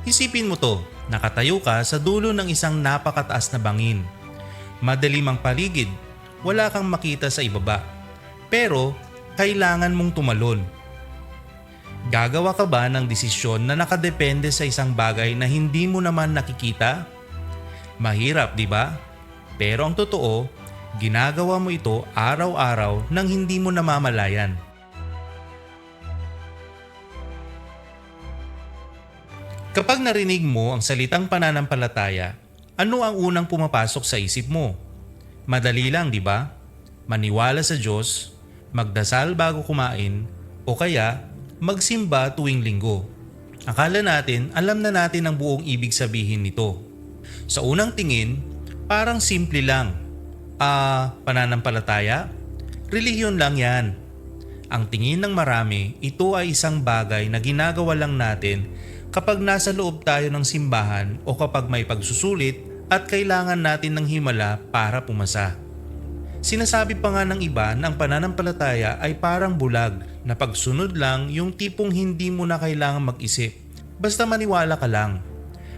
Isipin mo to, nakatayo ka sa dulo ng isang napakataas na bangin. Madilim ang paligid, wala kang makita sa ibaba. Pero kailangan mong tumalon. Gagawa ka ba ng desisyon na nakadepende sa isang bagay na hindi mo naman nakikita? Mahirap, di ba? Pero ang totoo, ginagawa mo ito araw-araw nang hindi mo namamalayan. Kapag narinig mo ang salitang pananampalataya, ano ang unang pumapasok sa isip mo? Madali lang, di ba? Maniwala sa Diyos, magdasal bago kumain, o kaya magsimba tuwing linggo. Akala natin alam na natin ang buong ibig sabihin nito. Sa unang tingin, parang simple lang. Pananampalataya? Relihiyon lang yan. Ang tingin ng marami, ito ay isang bagay na ginagawa lang natin kapag nasa loob tayo ng simbahan o kapag may pagsusulit at kailangan natin ng himala para pumasa. Sinasabi pa nga ng iba na ang pananampalataya ay parang bulag na pagsunod lang, yung tipong hindi mo na kailangan mag-isip. Basta maniwala ka lang.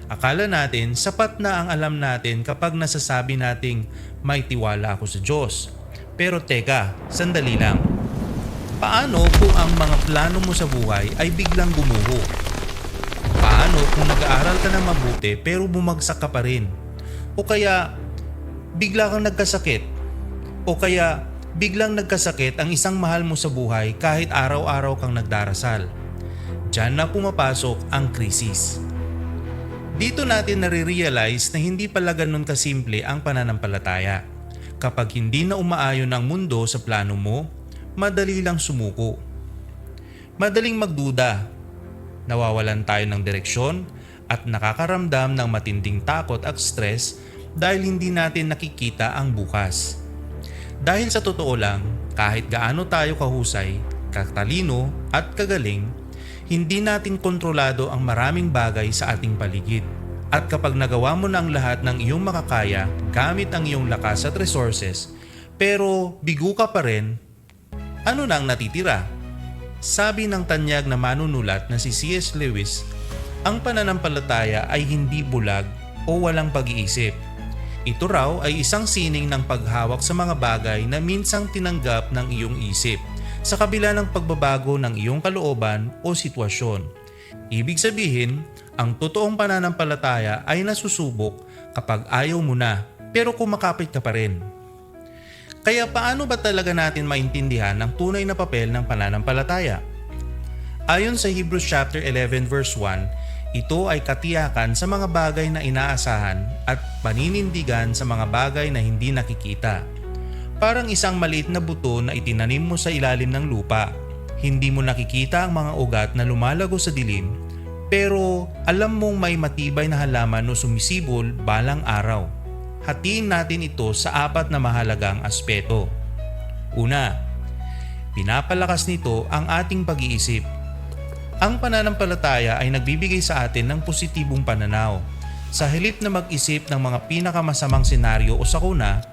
Akala natin sapat na ang alam natin kapag nasasabi nating may tiwala ako sa Diyos. Pero teka, sandali lang. Paano kung ang mga plano mo sa buhay ay biglang gumuho? Paano kung nag-aaral ka ng mabuti pero bumagsak ka pa rin? O kaya bigla kang nagkasakit? O kaya biglang nagkasakit ang isang mahal mo sa buhay kahit araw-araw kang nagdarasal? Diyan na pumapasok ang krisis. Dito natin nare-realize na hindi pala ganun kasimple ang pananampalataya. Kapag hindi na umaayon ang mundo sa plano mo, madali lang sumuko. Madaling magduda. Nawawalan tayo ng direksyon at nakakaramdam ng matinding takot at stress dahil hindi natin nakikita ang bukas. Dahil sa totoo lang, kahit gaano tayo kahusay, katalino at kagaling, hindi natin kontrolado ang maraming bagay sa ating paligid. At kapag nagawa mo na ang lahat ng iyong makakaya gamit ang iyong lakas at resources, pero bigo ka pa rin, ano na ang natitira? Sabi ng tanyag na manunulat na si C.S. Lewis, ang pananampalataya ay hindi bulag o walang pag-iisip. Ito raw ay isang sining ng paghawak sa mga bagay na minsang tinanggap ng iyong isip sa kabila ng pagbabago ng iyong kalooban o sitwasyon. Ibig sabihin, ang totoong pananampalataya ay nasusubok kapag ayaw mo na pero kumakapit ka pa rin. Kaya paano ba talaga natin maintindihan ang tunay na papel ng pananampalataya? Ayon sa Hebrews chapter 11 verse 1, ito ay katiyakan sa mga bagay na inaasahan at paninindigan sa mga bagay na hindi nakikita. Parang isang maliit na buto na itinanim mo sa ilalim ng lupa. Hindi mo nakikita ang mga ugat na lumalago sa dilim, pero alam mong may matibay na halaman o sumisibol balang araw. Hatiin natin ito sa 4 na mahalagang aspeto. Una, pinapalakas nito ang ating pag-iisip. Ang pananampalataya ay nagbibigay sa atin ng positibong pananaw. Sa halip na mag-isip ng mga pinakamasamang senaryo o sakuna,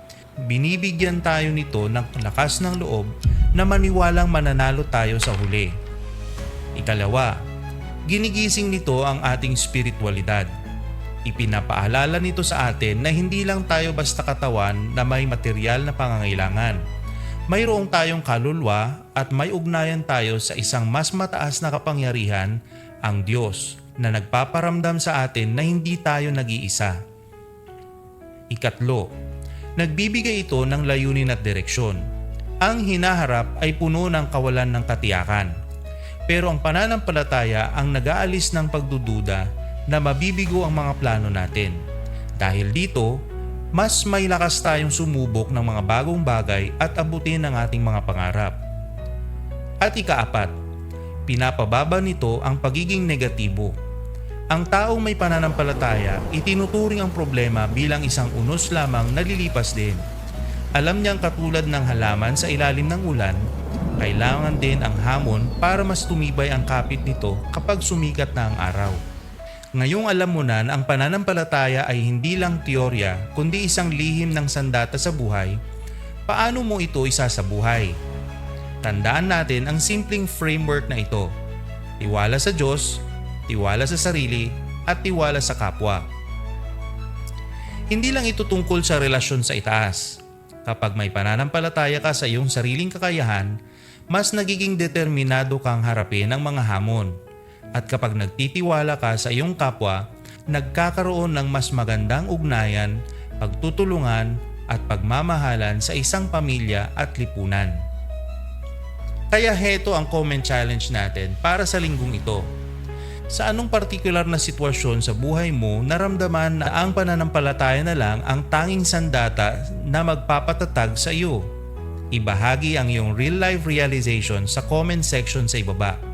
binibigyan tayo nito ng lakas ng loob na maniwalang mananalo tayo sa huli. Ikalawa, ginigising nito ang ating spiritualidad. Ipinapaalala nito sa atin na hindi lang tayo basta katawan na may material na pangangailangan. Mayroong tayong kaluluwa at may ugnayan tayo sa isang mas mataas na kapangyarihan, ang Diyos, na nagpaparamdam sa atin na hindi tayo nag-iisa. Ikatlo, nagbibigay ito ng layunin at direksyon. Ang hinaharap ay puno ng kawalan ng katiyakan. Pero ang pananampalataya ang nag-aalis ng pagdududa na mabibigo ang mga plano natin. Dahil dito, mas may lakas tayong sumubok ng mga bagong bagay at abutin ang ating mga pangarap. At ikaapat, pinapababa nito ang pagiging negatibo. Ang taong may pananampalataya, itinuturing ang problema bilang isang unos lamang na lilipas din. Alam niyang katulad ng halaman sa ilalim ng ulan, kailangan din ang hamon para mas tumibay ang kapit nito kapag sumikat na ang araw. Ngayong alam mo na ang pananampalataya ay hindi lang teorya kundi isang lihim ng sandata sa buhay, paano mo ito isasabuhay? Tandaan natin ang simpleng framework na ito. Tiwala sa Diyos, tiwala sa sarili, at tiwala sa kapwa. Hindi lang ito tungkol sa relasyon sa itaas. Kapag may pananampalataya ka sa iyong sariling kakayahan, mas nagiging determinado kang harapin ang mga hamon. At kapag nagtitiwala ka sa iyong kapwa, nagkakaroon ng mas magandang ugnayan, pagtutulungan at pagmamahalan sa isang pamilya at lipunan. Kaya heto ang comment challenge natin para sa linggong ito. Sa anong partikular na sitwasyon sa buhay mo naramdaman na ang pananampalataya na lang ang tanging sandata na magpapatatag sa iyo? Ibahagi ang iyong real life realization sa comment section sa ibaba.